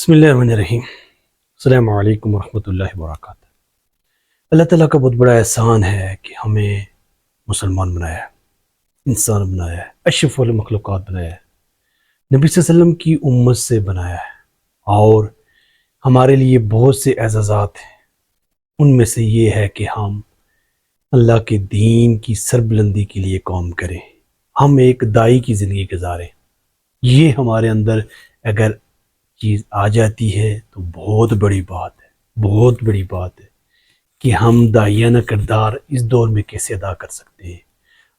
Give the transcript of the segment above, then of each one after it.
بسم اللہ الرحمن الرحیم۔ السلام علیکم ورحمۃ اللہ وبرکاتہ۔ اللہ تعالیٰ کا بہت بڑا احسان ہے کہ ہمیں مسلمان بنایا ہے، انسان بنایا ہے، اشرف المخلوقات بنایا ہے، نبی صلی اللہ علیہ وسلم کی امت سے بنایا ہے، اور ہمارے لیے بہت سے اعزازات ہیں۔ ان میں سے یہ ہے کہ ہم اللہ کے دین کی سربلندی کے لیے کام کریں، ہم ایک دائی کی زندگی گزاریں۔ یہ ہمارے اندر اگر چیز آ جاتی ہے تو بہت بڑی بات ہے، بہت بڑی بات ہے کہ ہم داعیانہ کردار اس دور میں کیسے ادا کر سکتے ہیں۔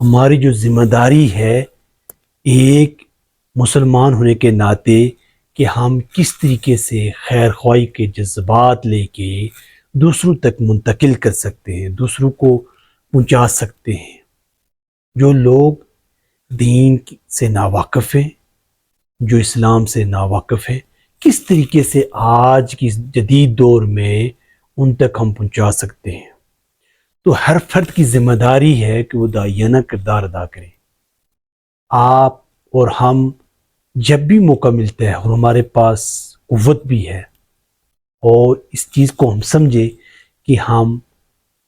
ہماری جو ذمہ داری ہے ایک مسلمان ہونے کے ناطے کہ ہم کس طریقے سے خیر خواہی کے جذبات لے کے دوسروں تک منتقل کر سکتے ہیں، دوسروں کو پہنچا سکتے ہیں۔ جو لوگ دین سے ناواقف ہیں، جو اسلام سے ناواقف ہیں، کس طریقے سے آج کی جدید دور میں ان تک ہم پہنچا سکتے ہیں۔ تو ہر فرد کی ذمہ داری ہے کہ وہ داعیانہ کردار ادا کریں۔ آپ اور ہم جب بھی موقع ملتا ہے اور ہمارے پاس قوت بھی ہے اور اس چیز کو ہم سمجھے کہ ہم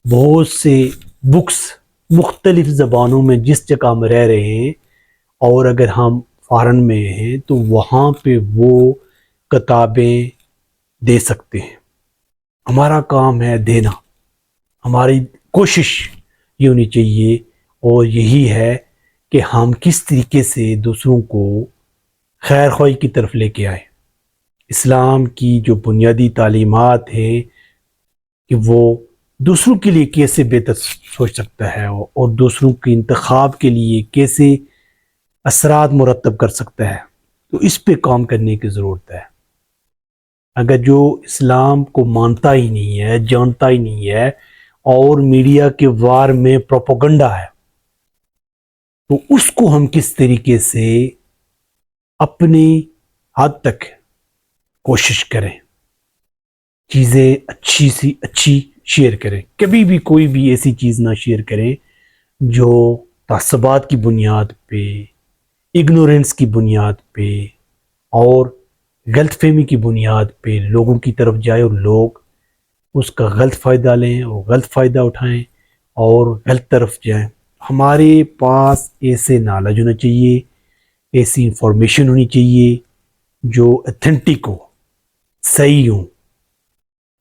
بہت سے بکس مختلف زبانوں میں جس جگہ ہم رہ رہے ہیں، اور اگر ہم فارن میں ہیں تو وہاں پہ وہ کتابیں دے سکتے ہیں۔ ہمارا کام ہے دینا، ہماری کوشش یہ ہونی چاہیے، اور یہی ہے کہ ہم کس طریقے سے دوسروں کو خیر خواہی کی طرف لے کے آئیں۔ اسلام کی جو بنیادی تعلیمات ہیں کہ وہ دوسروں کے لیے کیسے بہتر سوچ سکتا ہے اور دوسروں کے انتخاب کے لیے کیسے اثرات مرتب کر سکتا ہے، تو اس پہ کام کرنے کی ضرورت ہے۔ اگر جو اسلام کو مانتا ہی نہیں ہے، جانتا ہی نہیں ہے، اور میڈیا کے وار میں پروپیگنڈا ہے، تو اس کو ہم کس طریقے سے اپنی حد تک کوشش کریں، چیزیں اچھی سی اچھی شیئر کریں۔ کبھی بھی کوئی بھی ایسی چیز نہ شیئر کریں جو تعصبات کی بنیاد پہ، اگنورینس کی بنیاد پہ اور غلط فہمی کی بنیاد پہ لوگوں کی طرف جائے اور لوگ اس کا غلط فائدہ لیں اور غلط فائدہ اٹھائیں اور غلط طرف جائیں۔ ہمارے پاس ایسے نالج ہونا چاہیے، ایسی انفارمیشن ہونی چاہیے جو اتھینٹک ہو، صحیح ہوں،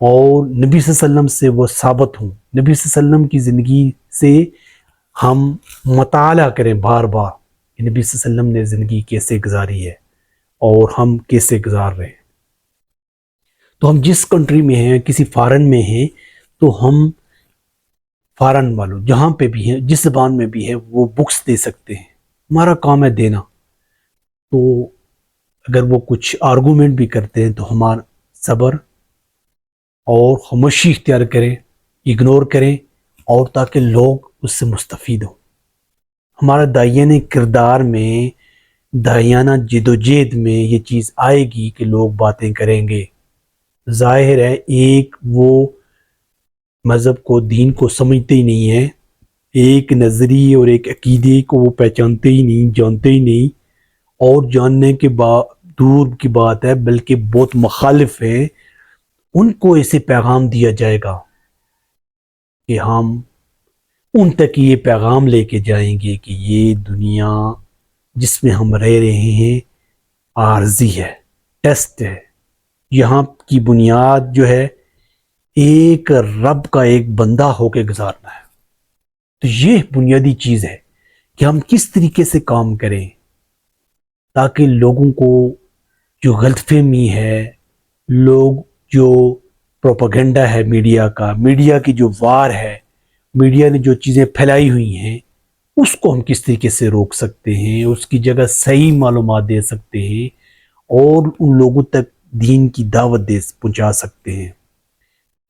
اور نبی صلی اللہ علیہ وسلم سے وہ ثابت ہوں۔ نبی صلی اللہ علیہ وسلم کی زندگی سے ہم مطالعہ کریں بار بار کہ نبی صلی اللہ علیہ وسلم نے زندگی کیسے گزاری ہے اور ہم کیسے گزار رہے ہیں۔ تو ہم جس کنٹری میں ہیں، کسی فارن میں ہیں، تو ہم فارن والوں جہاں پہ بھی ہیں، جس زبان میں بھی ہے، وہ بکس دے سکتے ہیں۔ ہمارا کام ہے دینا۔ تو اگر وہ کچھ آرگومنٹ بھی کرتے ہیں تو ہمارا صبر اور خاموشی اختیار کریں، اگنور کریں، اور تاکہ لوگ اس سے مستفید ہوں۔ ہمارا داعیانہ کردار میں، داعیانہ جدوجہد میں یہ چیز آئے گی کہ لوگ باتیں کریں گے۔ ظاہر ہے ایک وہ مذہب کو، دین کو سمجھتے ہی نہیں ہے، ایک نظریے اور ایک عقیدے کو وہ پہچانتے ہی نہیں، جانتے ہی نہیں، اور جاننے کے بعد دور کی بات ہے بلکہ بہت مخالف ہے۔ ان کو ایسے پیغام دیا جائے گا کہ ہم ان تک یہ پیغام لے کے جائیں گے کہ یہ دنیا جس میں ہم رہ رہے ہیں عارضی ہے، ٹیسٹ ہے۔ یہاں کی بنیاد جو ہے ایک رب کا ایک بندہ ہو کے گزارنا ہے۔ تو یہ بنیادی چیز ہے کہ ہم کس طریقے سے کام کریں تاکہ لوگوں کو جو غلط فہمی ہے، لوگ جو پروپیگنڈا ہے میڈیا کا، میڈیا کی جو وار ہے، میڈیا نے جو چیزیں پھیلائی ہوئی ہیں، اس کو ہم کس طریقے سے روک سکتے ہیں، اس کی جگہ صحیح معلومات دے سکتے ہیں اور ان لوگوں تک دین کی دعوت پہنچا سکتے ہیں۔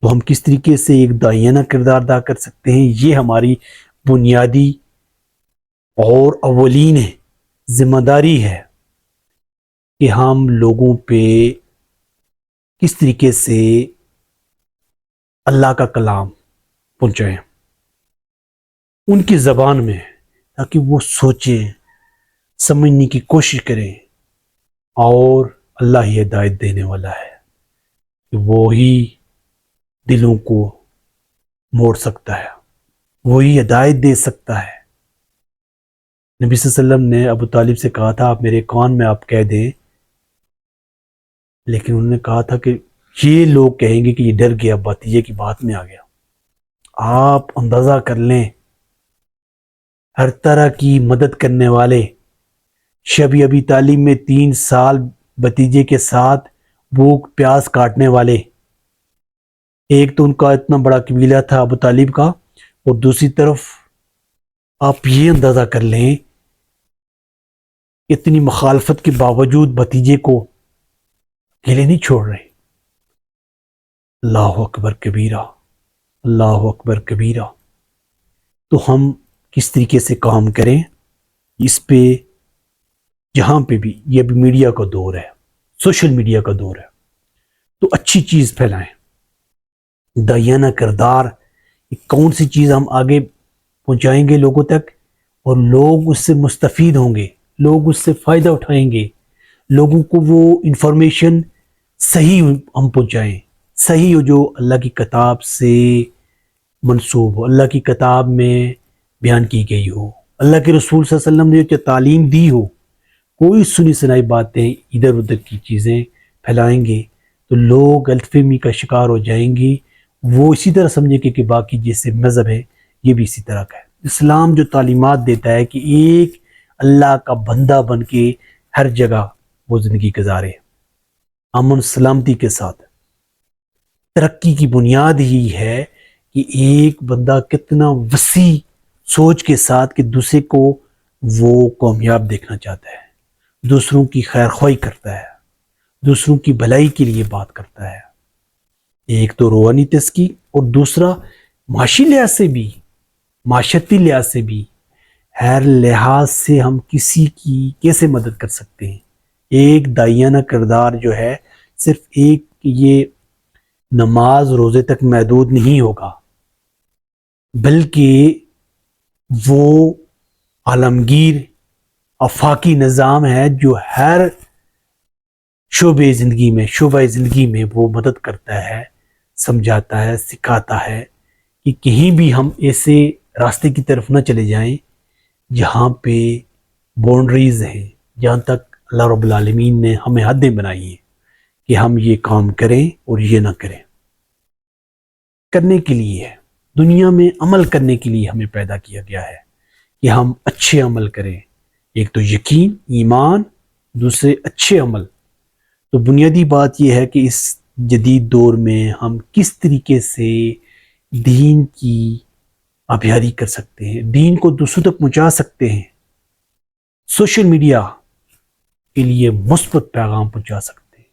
تو ہم کس طریقے سے ایک داعیانہ کردار ادا کر سکتے ہیں، یہ ہماری بنیادی اور اولین ذمہ داری ہے کہ ہم لوگوں پہ کس طریقے سے اللہ کا کلام پہنچائیں ان کی زبان میں، تاکہ وہ سوچیں، سمجھنے کی کوشش کریں اور اللہ ہی ہدایت دینے والا ہے کہ وہی دلوں کو موڑ سکتا ہے، وہی ہدایت دے سکتا ہے۔ نبی صلی اللہ علیہ وسلم نے ابو طالب سے کہا تھا آپ میرے کان میں آپ کہہ دیں، لیکن انہوں نے کہا تھا کہ یہ لوگ کہیں گے کہ یہ ڈر گیا، بھتیجے کی بات میں آ گیا۔ آپ اندازہ کر لیں، ہر طرح کی مدد کرنے والے، شب ابی طالب میں 3 سال بھتیجے کے ساتھ بھوک پیاس کاٹنے والے، ایک تو ان کا اتنا بڑا قبیلہ تھا ابو طالب کا، اور دوسری طرف آپ یہ اندازہ کر لیں اتنی مخالفت کے باوجود بھتیجے کو اکیلے نہیں چھوڑ رہے۔ اللہ اکبر کبیرہ، اللہ اکبر کبیرہ۔ تو ہم کس طریقے سے کام کریں اس پہ، جہاں پہ بھی یہ بھی میڈیا کا دور ہے، سوشل میڈیا کا دور ہے، تو اچھی چیز پھیلائیں، داعیانہ کردار، کون سی چیز ہم آگے پہنچائیں گے لوگوں تک اور لوگ اس سے مستفید ہوں گے، لوگ اس سے فائدہ اٹھائیں گے، لوگوں کو وہ انفارمیشن صحیح ہم پہنچائیں، صحیح ہو جو اللہ کی کتاب سے منسوب ہو، اللہ کی کتاب میں بیان کی گئی ہو، اللہ کے رسول صلی اللہ علیہ وسلم نے جو تعلیم دی ہو۔ کوئی سنی سنائی باتیں ادھر ادھر کی چیزیں پھیلائیں گے تو لوگ غلط فہمی کا شکار ہو جائیں گی، وہ اسی طرح سمجھیں گے کہ باقی جیسے مذہب ہے یہ بھی اسی طرح کا ہے۔ اسلام جو تعلیمات دیتا ہے کہ ایک اللہ کا بندہ بن کے ہر جگہ وہ زندگی گزارے امن سلامتی کے ساتھ۔ ترقی کی بنیاد ہی ہے کہ ایک بندہ کتنا وسیع سوچ کے ساتھ کہ دوسرے کو وہ کامیاب دیکھنا چاہتا ہے، دوسروں کی خیر خواہی کرتا ہے، دوسروں کی بھلائی کے لیے بات کرتا ہے۔ ایک تو روحانی تزکی اور دوسرا معاشی لحاظ سے بھی، معاشرتی لحاظ سے بھی، ہر لحاظ سے ہم کسی کی کیسے مدد کر سکتے ہیں۔ ایک داعیانہ کردار جو ہے صرف ایک یہ نماز روزے تک محدود نہیں ہوگا، بلکہ وہ عالمگیر آفاقی نظام ہے جو ہر شعبہ زندگی میں وہ مدد کرتا ہے، سمجھاتا ہے، سکھاتا ہے کہ کہیں بھی ہم ایسے راستے کی طرف نہ چلے جائیں جہاں پہ باؤنڈریز ہیں، جہاں تک اللہ رب العالمین نے ہمیں حدیں بنائی ہیں کہ ہم یہ کام کریں اور یہ نہ کریں۔ کرنے کے لیے ہے، دنیا میں عمل کرنے کے لیے ہمیں پیدا کیا گیا ہے کہ ہم اچھے عمل کریں، ایک تو یقین ایمان، دوسرے اچھے عمل۔ تو بنیادی بات یہ ہے کہ اس جدید دور میں ہم کس طریقے سے دین کی آبیاری کر سکتے ہیں، دین کو دوسروں تک پہنچا سکتے ہیں، سوشل میڈیا کے لیے مثبت پیغام پہنچا سکتے ہیں،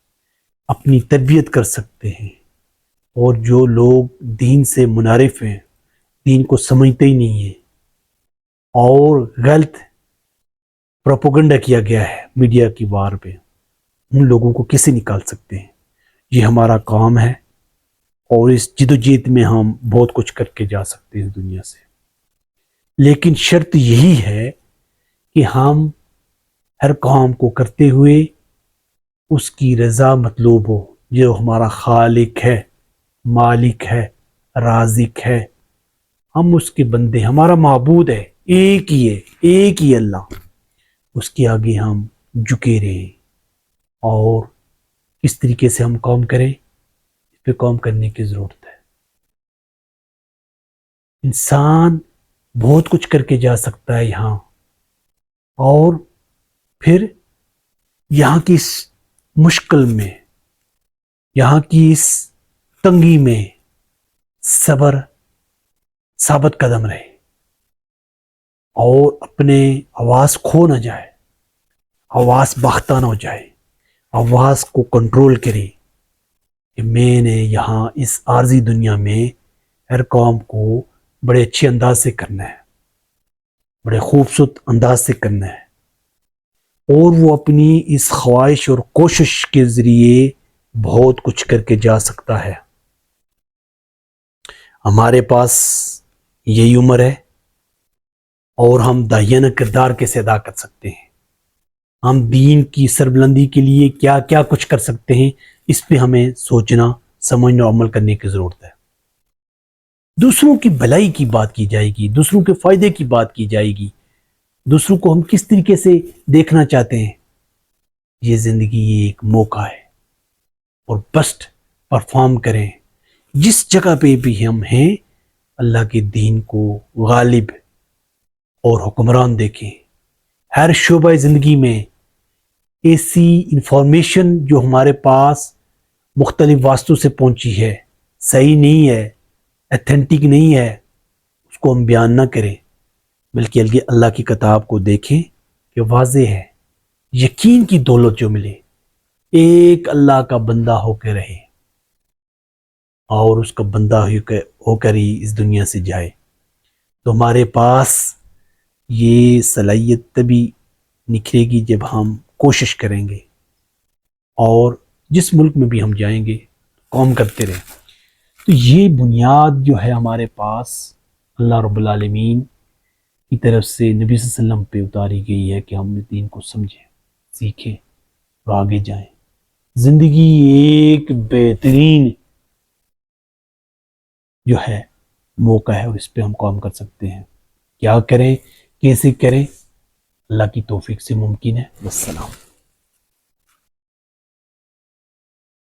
اپنی تربیت کر سکتے ہیں، اور جو لوگ دین سے منحرف ہیں، دین کو سمجھتے ہی نہیں ہیں اور غلط پروپیگنڈا کیا گیا ہے میڈیا کی وار پہ، ان لوگوں کو کیسے نکال سکتے ہیں۔ یہ ہمارا کام ہے اور اس جدوجہد میں ہم بہت کچھ کر کے جا سکتے ہیں دنیا سے، لیکن شرط یہی ہے کہ ہم ہر کام کو کرتے ہوئے اس کی رضا مطلوب ہو، جو ہمارا خالق ہے، مالک ہے، رازق ہے، ہم اس کے بندے، ہمارا معبود ہے، ایک ہی اللہ، اس کے آگے ہم جھکے رہیں۔ اور کس طریقے سے ہم کام کریں، اس پہ کام کرنے کی ضرورت ہے۔ انسان بہت کچھ کر کے جا سکتا ہے یہاں، اور پھر یہاں کی اس مشکل میں، یہاں کی اس تنگی میں صبر ثابت قدم رہے اور اپنے حواس کھو نہ جائے، حواس باختہ نہ ہو جائے، حواس کو کنٹرول کرے کہ میں نے یہاں اس عارضی دنیا میں ہر کام کو بڑے اچھے انداز سے کرنا ہے، بڑے خوبصورت انداز سے کرنا ہے، اور وہ اپنی اس خواہش اور کوشش کے ذریعے بہت کچھ کر کے جا سکتا ہے۔ ہمارے پاس یہی عمر ہے اور ہم داعیانہ کردار کیسے ادا کر سکتے ہیں۔ ہم دین کی سربلندی کے لیے کیا کیا کچھ کر سکتے ہیں، اس پہ ہمیں سوچنا، سمجھنا اور عمل کرنے کی ضرورت ہے۔ دوسروں کی بھلائی کی بات کی جائے گی، دوسروں کے فائدے کی بات کی جائے گی، دوسروں کو ہم کس طریقے سے دیکھنا چاہتے ہیں۔ یہ زندگی ایک موقع ہے، اور بیسٹ پرفارم کریں جس جگہ پہ بھی ہم ہیں، اللہ کے دین کو غالب اور حکمران دیکھیں۔ ہر شعبہ زندگی میں ایسی انفارمیشن جو ہمارے پاس مختلف واسطوں سے پہنچی ہے، صحیح نہیں ہے، ایتھینٹک نہیں ہے، اس کو ہم بیان نہ کریں، بلکہ اللہ کی کتاب کو دیکھیں کہ واضح ہے۔ یقین کی دولت جو ملے، ایک اللہ کا بندہ ہو کے رہے اور اس کا بندہ ہو کر ہی اس دنیا سے جائے، تو ہمارے پاس یہ صلاحیت تبھی نکھرے گی جب ہم کوشش کریں گے، اور جس ملک میں بھی ہم جائیں گے کام کرتے رہیں۔ تو یہ بنیاد جو ہے ہمارے پاس اللہ رب العالمین کی طرف سے نبی صلی اللہ علیہ وسلم پہ اتاری گئی ہے کہ ہم دین کو سمجھیں، سیکھیں اور آگے جائیں۔ زندگی ایک بہترین جو ہے موقع ہے، اور اس پہ ہم کام کر سکتے ہیں۔ کیا کریں، کیسے کریں، اللہ کی توفیق سے ممکن ہے۔ والسلام۔